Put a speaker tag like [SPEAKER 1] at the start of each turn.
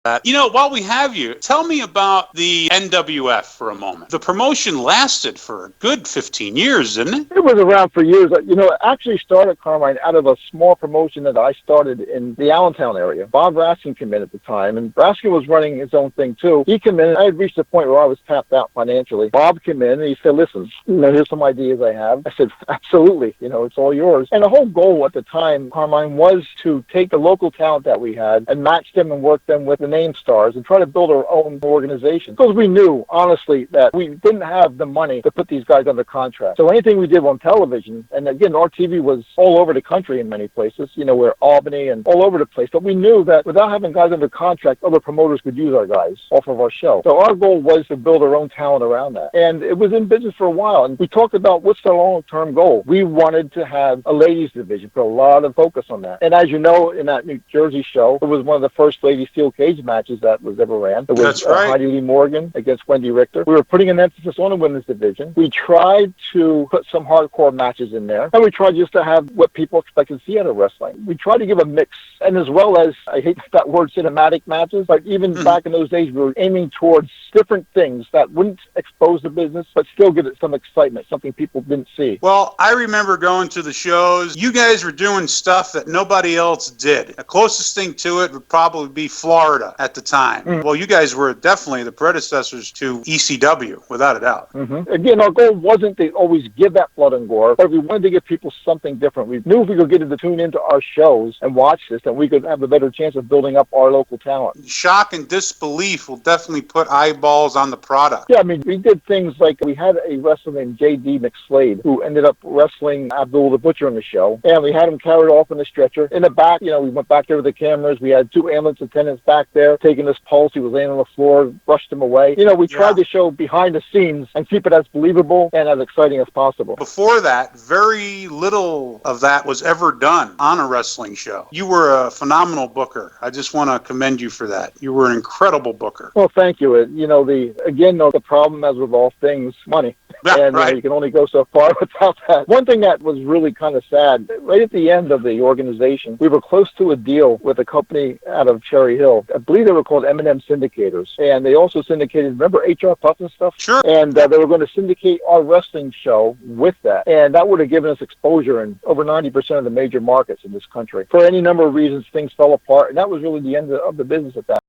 [SPEAKER 1] that. While we have you, tell me about the NWF for a moment. The promotion lasted for a good 15 years, didn't it?
[SPEAKER 2] It was around for years. It actually started, Carmine, out of a small promotion that I started in the Allentown area. Bob Raskin came in at the time, and Raskin was running his own thing too. He came in, and I had reached a point where I was tapped out financially. Bob came in, and he said, listen, here's some ideas I have. I said, absolutely, it's all yours. And the whole goal at the time, Carmine, was to take the local talent that we had and match them and work them with the name stars and try to build our own organization. Because we knew, honestly, that we didn't have the money to put these guys under contract. So anything we did on television, and again, our TV was all over the country in many places, we're Albany and all over the place. But we knew that without having guys under contract, other promoters could use our guys off of our show. So our goal was to build our own talent around that. And it was in business for a while. And we talked about what's the long-term goal. We wanted to have a ladies division, put a lot of focus on that. And as you know, in that New Jersey show, it was one of the first ladies steel cage matches that was ever ran. It was
[SPEAKER 1] That's right.
[SPEAKER 2] Heidi Lee Morgan against Wendy Richter. We were putting an emphasis on the women's division. We tried to put some hardcore matches in there, and we tried just to have what people expect to see out of wrestling. We tried to give a mix, and as well as, I hate that word, cinematic matches, but even back in those days, we were aiming towards different things that wouldn't expose the business, but still give it some excitement, something people didn't see.
[SPEAKER 1] Well, I remember going to the shows. You guys were doing stuff that nobody else did. The closest thing to it would probably be Florida at the time. Well, you guys were definitely the predecessors to ECW, without a doubt.
[SPEAKER 2] Again, our goal wasn't to always give that blood and gore, but we wanted to give people something different. We knew if we could get them to tune into our shows and watch this, then we could have a better chance of building up our local talent.
[SPEAKER 1] Shock and disbelief will definitely put eyeballs on the product.
[SPEAKER 2] Yeah, we did things like we had a wrestler named J.D. McSlade who ended up wrestling Abdul the Butcher on the show, and we had him carried off in a stretcher. In the back, we went back there with the cameras. We had 2 ambulance attendants back there taking his pulse. He was laying on the floor, brushed him away. We tried to show behind the scenes and keep it as believable and as exciting as possible.
[SPEAKER 1] Before that, very little of that was ever done on a wrestling show. You were a phenomenal booker. I just want to commend you for that. You were an incredible booker.
[SPEAKER 2] Well, thank you. The problem, as with all things, money. And
[SPEAKER 1] right.
[SPEAKER 2] You can only go so far without that. One thing that was really kind of sad, right at the end of the organization, we were close to a deal with a company out of Cherry Hill. I believe they were called M&M Syndicators. And they also syndicated, remember HR Puff and stuff?
[SPEAKER 1] Sure.
[SPEAKER 2] And they were going to syndicate our wrestling show with that. And that would have given us exposure in over 90% of the major markets in this country. For any number of reasons, things fell apart. And that was really the end of the business at that